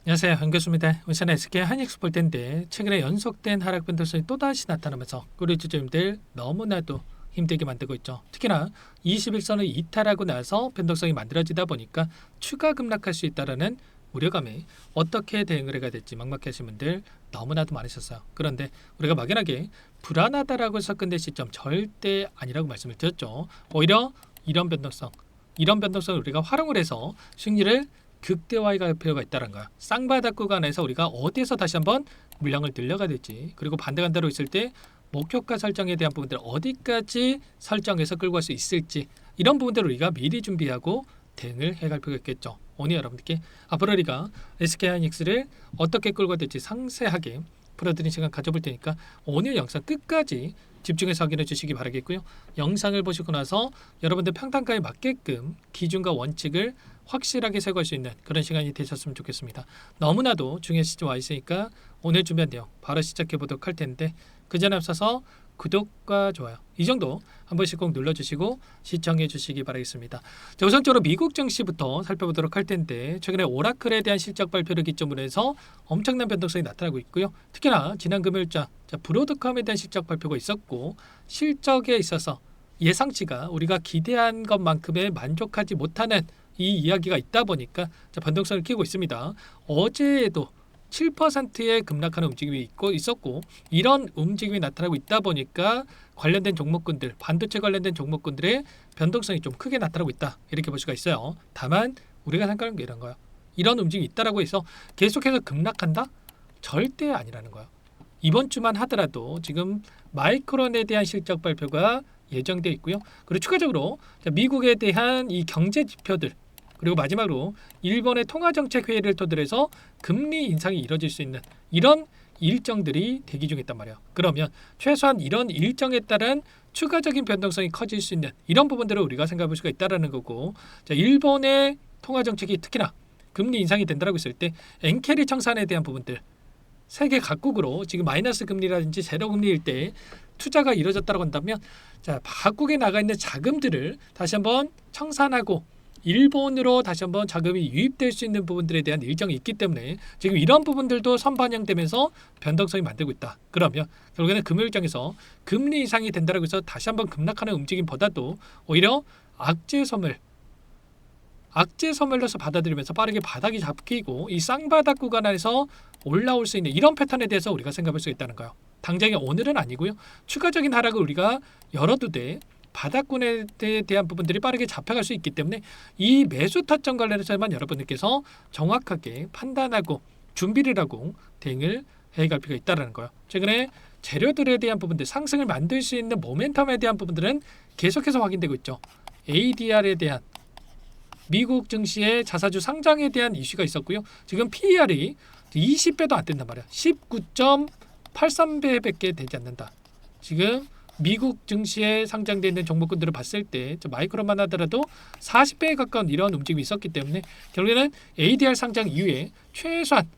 안녕하세요. 한교수입니다. 울산 SK 한익스 볼 텐데 최근에 연속된 하락 변동성이 또다시 나타나면서 우리 주주님들 너무나도 힘들게 만들고 있죠. 특히나 21선을 이탈하고 나서 변동성이 만들어지다 보니까 추가 급락할 수 있다는 우려감에 어떻게 대응을 해야 될지 막막하신 분들 너무나도 많으셨어요. 그런데 우리가 막연하게 불안하다라고 해서 끝낼 시점 절대 아니라고 말씀을 드렸죠. 오히려 이런 변동성을 우리가 활용을 해서 승리를 극대화해갈 필요가 있다는 거야. 쌍바닥 구간에서 우리가 어디에서 다시 한번 물량을 늘려가야 될지, 그리고 반대간다로 있을 때 목표가 설정에 대한 부분들 어디까지 설정해서 끌고 갈 수 있을지, 이런 부분들을 우리가 미리 준비하고 대응을 해갈 필요가 있겠죠. 오늘 여러분들께 앞으로 우리가 SK하이닉스를 어떻게 끌고 될지 상세하게 풀어드리는 시간 가져볼 테니까 오늘 영상 끝까지 집중해서 확인해 주시기 바라겠고요. 영상을 보시고 나서 여러분들 평단가에 맞게끔 기준과 원칙을 확실하게 세울 수 있는 그런 시간이 되셨으면 좋겠습니다. 너무나도 중요한 시점 와 있으니까 오늘 준비한 내용 바로 시작해 보도록 할 텐데, 그 전에 앞서서 구독과 좋아요 이 정도 한 번씩 꼭 눌러주시고 시청해 주시기 바라겠습니다. 자, 우선적으로 미국 증시부터 살펴보도록 할 텐데, 최근에 오라클에 대한 실적 발표를 기점으로 해서 엄청난 변동성이 나타나고 있고요. 특히나 지난 금요일자 브로드컴에 대한 실적 발표가 있었고, 실적에 있어서 예상치가 우리가 기대한 것만큼의 만족하지 못하는 이 이야기가 있다 보니까 변동성을 키우고 있습니다. 어제에도 7%의 급락하는 움직임이 있었고, 이런 움직임이 나타나고 있다 보니까 관련된 종목군들, 반도체 관련된 종목군들의 변동성이 좀 크게 나타나고 있다, 이렇게 볼 수가 있어요. 다만 우리가 생각하는 게 이런 거예요. 이런 움직임이 있다라고 해서 계속해서 급락한다? 절대 아니라는 거예요. 이번 주만 하더라도 지금 마이크론에 대한 실적 발표가 예정되어 있고요. 그리고 추가적으로 미국에 대한 이 경제 지표들, 그리고 마지막으로 일본의 통화정책회의를 토대로 해서 금리 인상이 이뤄질 수 있는 이런 일정들이 대기 중에 있단 말이에요. 그러면 최소한 이런 일정에 따른 추가적인 변동성이 커질 수 있는 이런 부분들을 우리가 생각해 볼 수가 있다는 거고, 자, 일본의 통화정책이 특히나 금리 인상이 된다고 했을 때 엔캐리 청산에 대한 부분들, 세계 각국으로 지금 마이너스 금리라든지 제로 금리일 때 투자가 이루어졌다고 한다면, 자, 각국에 나가 있는 자금들을 다시 한번 청산하고 일본으로 다시 한번 자금이 유입될 수 있는 부분들에 대한 일정이 있기 때문에 지금 이런 부분들도 선반영되면서 변동성이 만들고 있다. 그러면 결국에는 금요일장에서 금리 인상이 된다고 해서 다시 한번 급락하는 움직임보다도 오히려 악재소멸로서 받아들이면서 빠르게 바닥이 잡히고 이 쌍바닥 구간 안에서 올라올 수 있는 이런 패턴에 대해서 우리가 생각할 수 있다는 거예요. 당장에 오늘은 아니고요. 추가적인 하락을 우리가 열어두되 바닥권에 대한 부분들이 빠르게 잡혀갈 수 있기 때문에 이 매수 타점 관련해서만 여러분들께서 정확하게 판단하고 준비를 하고 대응을 해갈 필요가 있다는 거예요. 최근에 재료들에 대한 부분들, 상승을 만들 수 있는 모멘텀에 대한 부분들은 계속해서 확인되고 있죠. ADR에 대한 미국 증시의 자사주 상장에 대한 이슈가 있었고요. 지금 PER이 20배도 안 된단 말이야. 19.83배밖에 되지 않는다. 지금 미국 증시에 상장되어 있는 종목군들을 봤을 때 마이크론만 하더라도 40배에 가까운 이런 움직임이 있었기 때문에 결국에는 ADR 상장 이후에 최소한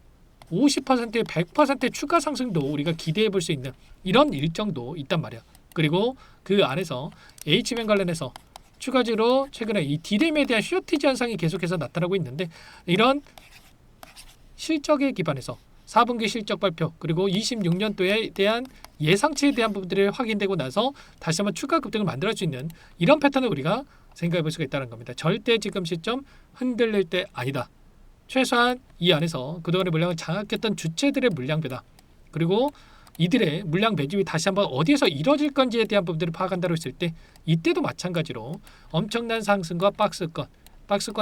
50%의 100%의 추가 상승도 우리가 기대해 볼 수 있는 이런 일정도 있단 말이야. 그리고 그 안에서 HBM 관련해서 추가적으로 최근에 이 디램에 대한 쇼티지 현상이 계속해서 나타나고 있는데, 이런 실적에 기반해서 4분기 실적 발표, 그리고 26년도에 대한 예상치에 대한 부분들이 확인되고 나서 다시 한번 추가 급등을 만들 수 있는 이런 패턴을 우리가 생각해 볼 수가 있다는 겁니다. 절대 지금 시점 흔들릴 때 아니다. 최소한 이 안에서 그동안의 물량을 장악했던 주체들의 물량 배당, 그리고 이들의 물량 매집이 다시 한번 어디에서 이뤄질 건지에 대한 부분들을 파악한다고 했을 때, 이때도 마찬가지로 엄청난 상승과 박스권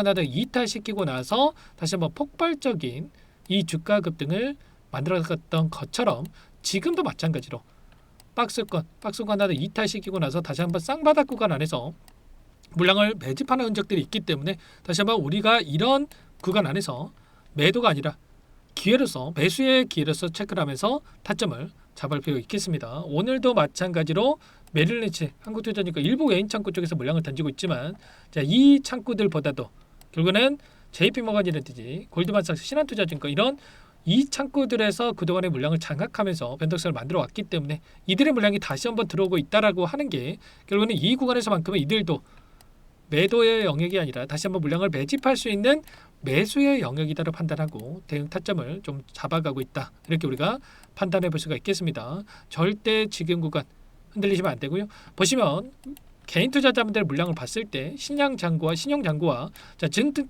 하나 이탈시키고 나서 다시 한번 폭발적인 이 주가 급등을 만들어갔던 것처럼 지금도 마찬가지로 박스권 하나 이탈시키고 나서 다시 한번 쌍바닥 구간 안에서 물량을 매집하는 흔적들이 있기 때문에 다시 한번 우리가 이런 구간 안에서 매도가 아니라 기회로서, 매수의 기회로서 체크를 하면서 타점을 잡을 필요가 있겠습니다. 오늘도 마찬가지로 메릴린치, 한국투자증권 일부 개인 창구 쪽에서 물량을 던지고 있지만, 자, 이 창구들보다도 결국에는 JP모건이라든지 골드만삭스, 신한투자증권 이런 이 창구들에서 그동안의 물량을 장악하면서 변동성을 만들어 왔기 때문에 이들의 물량이 다시 한번 들어오고 있다라고 하는 게 결국에는 이 구간에서만큼은 이들도 매도의 영역이 아니라 다시 한번 물량을 매집할 수 있는 매수의 영역이다로 판단하고 대응 타점을 좀 잡아가고 있다. 이렇게 우리가 판단해 볼 수가 있겠습니다. 절대 지금 구간 흔들리시면 안 되고요. 보시면 개인 투자자분들 물량을 봤을 때 신용장구와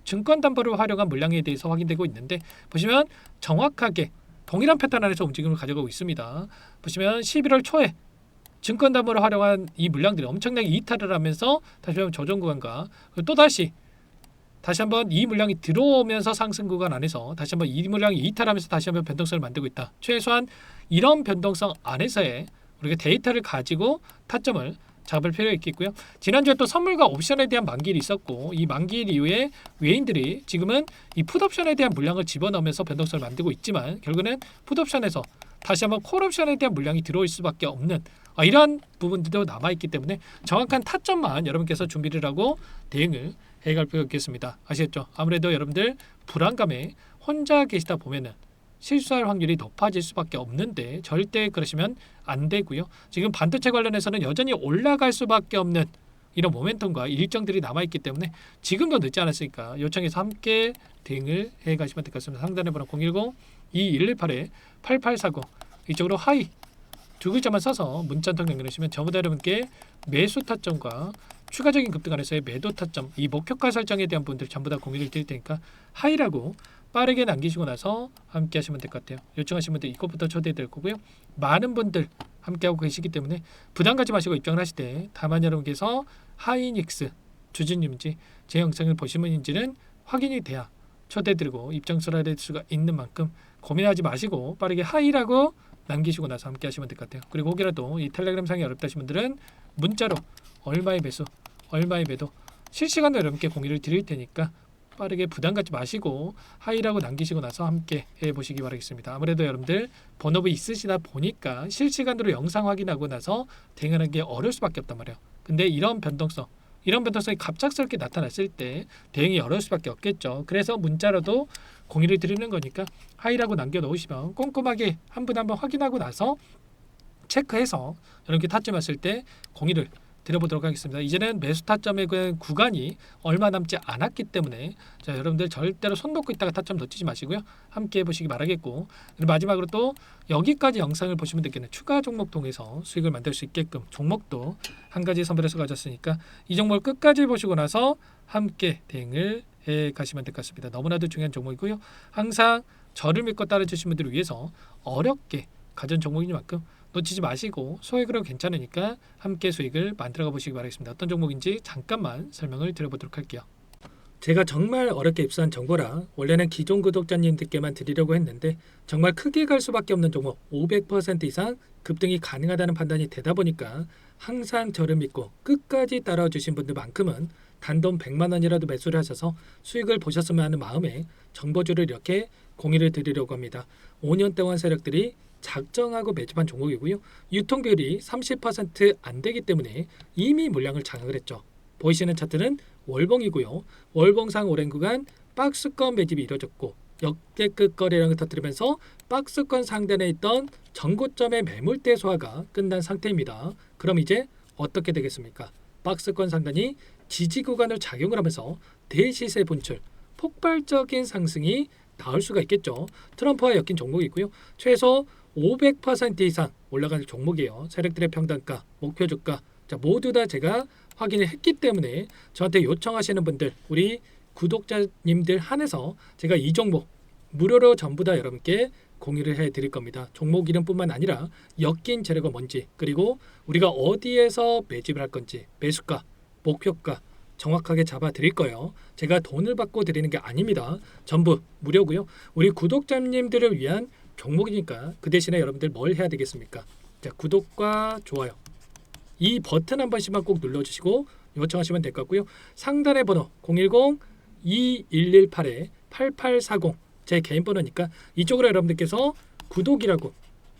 증권 담보를 활용한 물량에 대해서 확인되고 있는데 보시면 정확하게 동일한 패턴 안에서 움직임을 가져가고 있습니다. 보시면 11월 초에 증권 담보를 활용한 이 물량들이 엄청나게 이탈을 하면서 다시 한번 조정 구간과 또다시 한번 이 물량이 들어오면서 상승 구간 안에서 다시 한번 이 물량이 이탈하면서 다시 한번 변동성을 만들고 있다. 최소한 이런 변동성 안에서의 우리가 데이터를 가지고 타점을 잡을 필요가 있겠고요. 지난주에 또 선물과 옵션에 대한 만기일이 있었고 이 만기일 이후에 외인들이 지금은 이 풋옵션에 대한 물량을 집어넣으면서 변동성을 만들고 있지만 결국에는 풋옵션에서 다시 한번 콜옵션에 대한 물량이 들어올 수밖에 없는 이런 부분들도 남아있기 때문에 정확한 타점만 여러분께서 준비를 하고 대응을 해갈 필요가 있겠습니다. 아시겠죠? 아무래도 여러분들 불안감에 혼자 계시다 보면은 실수할 확률이 높아질 수밖에 없는데 절대 그러시면 안 되고요. 지금 반도체 관련해서는 여전히 올라갈 수밖에 없는 이런 모멘텀과 일정들이 남아있기 때문에 지금도 늦지 않았으니까 요청해서 함께 대응을 해가시면 될 것 같습니다. 상단에 번호 010-2118-8840 이쪽으로 하이 두 글자만 써서 문자 한 통 남겨주시면 전부 다 여러분께 매수 타점과 추가적인 급등안에서의 매도 타점 이 목표가 설정에 대한 분들 전부 다 공유를 드릴 테니까 하이라고 빠르게 남기시고 나서 함께 하시면 될 것 같아요. 요청하신 분들 이것부터 초대해드릴 거고요. 많은 분들 함께하고 계시기 때문에 부담 가지 마시고 입장을 하실 때 다만 여러분께서 하이닉스 주진님인지 제 영상을 보신 분인지는 확인이 돼야 초대드리고 입장수라 될 수가 있는 만큼 고민하지 마시고 빠르게 하이라고 남기시고 나서 함께 하시면 될 것 같아요. 그리고 혹이라도 이 텔레그램 상이 어렵다 하신 분들은 문자로 얼마의 매수 얼마의 매도 실시간으로 여러분께 공유를 드릴 테니까 빠르게 부담 갖지 마시고 하이라고 남기시고 나서 함께 해보시기 바라겠습니다. 아무래도 여러분들 번호부 있으시다 보니까 실시간으로 영상 확인하고 나서 대응하는 게 어려울 수밖에 없단 말이에요. 근데 이런 변동성이 갑작스럽게 나타났을 때 대응이 어려울 수밖에 없겠죠. 그래서 문자로도 공유를 드리는 거니까 하이라고 남겨놓으시면 꼼꼼하게 한 분 한 번 확인하고 나서 체크해서 여러분께 타점 왔을 때 공유를 드려보도록 하겠습니다. 이제는 매수 타점의 그 구간이 얼마 남지 않았기 때문에 자, 여러분들 절대로 손 놓고 있다가 타점 놓치지 마시고요. 함께 해보시기 바라겠고 그리고 마지막으로 또 여기까지 영상을 보시면 되겠네요. 추가 종목 통해서 수익을 만들 수 있게끔 종목도 한 가지 선별해서 가졌으니까 이 종목을 끝까지 보시고 나서 함께 대응을 해 가시면 될 것 같습니다. 너무나도 중요한 종목이고요. 항상 저를 믿고 따라주신 분들을 위해서 어렵게 가전 종목이니만큼 놓치지 마시고 소액으로 괜찮으니까 함께 수익을 만들어가 보시기 바라겠습니다. 어떤 종목인지 잠깐만 설명을 드려보도록 할게요. 제가 정말 어렵게 입수한 정보라 원래는 기존 구독자님들께만 드리려고 했는데 정말 크게 갈 수밖에 없는 종목 500% 이상 급등이 가능하다는 판단이 되다 보니까 항상 저를 믿고 끝까지 따라와 주신 분들만큼은 단돈 100만 원이라도 매수를 하셔서 수익을 보셨으면 하는 마음에 정보주를 이렇게 공유를 드리려고 합니다. 5년 동안 세력들이 작정하고 매집한 종목이고요. 유통 비율이 30% 안 되기 때문에 이미 물량을 장악을 했죠. 보이시는 차트는 월봉이고요. 월봉상 오랜 구간 박스권 매집이 이루어졌고 역대급 거래량을 터뜨리면서 박스권 상단에 있던 전고점의 매물대 소화가 끝난 상태입니다. 그럼 이제 어떻게 되겠습니까? 박스권 상단이 지지 구간을 작용을 하면서 대시세 분출, 폭발적인 상승이 나올 수가 있겠죠. 트럼프와 엮인 종목이고요. 최소 500% 이상 올라가는 종목이에요. 세력들의 평단가, 목표 주가 모두 다 제가 확인을 했기 때문에 저한테 요청하시는 분들 우리 구독자님들 한해서 제가 이 종목 무료로 전부 다 여러분께 공유를 해드릴 겁니다. 종목 이름뿐만 아니라 엮인 재료가 뭔지 그리고 우리가 어디에서 매집을 할 건지 매수가, 목표가 정확하게 잡아 드릴 거예요. 제가 돈을 받고 드리는 게 아닙니다. 전부 무료고요. 우리 구독자님들을 위한 종목이니까 그 대신에 여러분들 뭘 해야 되겠습니까? 자, 구독과 좋아요 이 버튼 한 번씩만 꼭 눌러주시고 요청하시면 될 것 같고요. 상단의 번호 010-2118-8840 제 개인 번호니까 이쪽으로 여러분들께서 구독이라고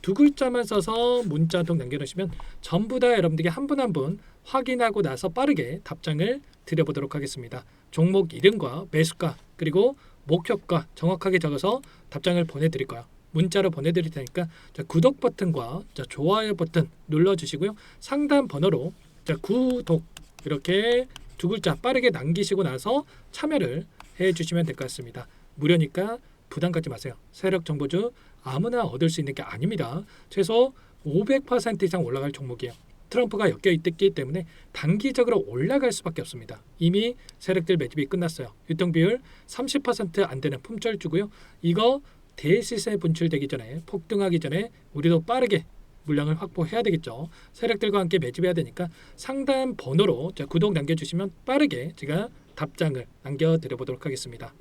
두 글자만 써서 문자 한 통 남겨놓으시면 전부 다 여러분들께 한 분 한 분 확인하고 나서 빠르게 답장을 드려보도록 하겠습니다. 종목 이름과 매수가 그리고 목표가 정확하게 적어서 답장을 보내드릴 거예요. 문자로 보내드릴 테니까 자, 구독 버튼과 자, 좋아요 버튼 눌러주시고요. 상단 번호로 자, 구독 이렇게 두 글자 빠르게 남기시고 나서 참여를 해주시면 될 것 같습니다. 무료니까 부담 갖지 마세요. 세력 정보주 아무나 얻을 수 있는 게 아닙니다. 최소 500% 이상 올라갈 종목이에요. 트럼프가 엮여 있기 때문에 단기적으로 올라갈 수밖에 없습니다. 이미 세력들 매집이 끝났어요. 유통비율 30%안 되는 품절주고요. 이거 대시세 분출되기 전에 폭등하기 전에 우리도 빠르게 물량을 확보해야 되겠죠. 세력들과 함께 매집해야 되니까 상단 번호로 구독 남겨주시면 빠르게 제가 답장을 남겨드려 보도록 하겠습니다.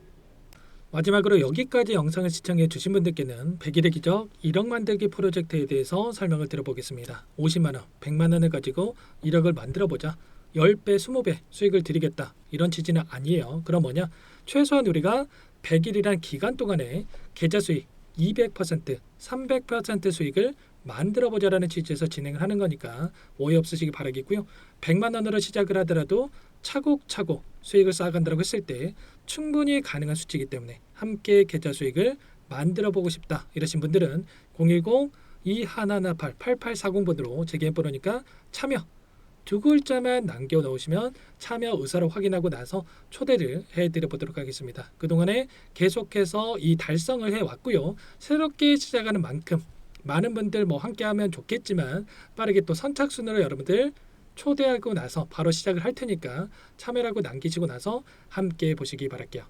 마지막으로 여기까지 영상을 시청해 주신 분들께는 100일의 기적 1억 만들기 프로젝트에 대해서 설명을 드려보겠습니다. 50만원, 100만원을 가지고 1억을 만들어보자. 10배, 20배 수익을 드리겠다. 이런 취지는 아니에요. 그럼 뭐냐? 최소한 우리가 100일이란 기간 동안에 계좌 수익 200%, 300% 수익을 만들어보자라는 취지에서 진행을 하는 거니까 오해 없으시기 바라겠고요. 100만 원으로 시작을 하더라도 차곡차곡 수익을 쌓아간다고 했을 때 충분히 가능한 수치이기 때문에 함께 계좌 수익을 만들어보고 싶다 이러신 분들은 010-2118-8840번으로 제 개인 번호니까 참여 두 글자만 남겨 놓으시면 참여 의사를 확인하고 나서 초대를 해드려 보도록 하겠습니다. 그동안에 계속해서 이 달성을 해왔고요. 새롭게 시작하는 만큼 많은 분들 함께하면 좋겠지만 빠르게 또 선착순으로 여러분들 초대하고 나서 바로 시작을 할 테니까 참여라고 남기시고 나서 함께 보시기 바랄게요.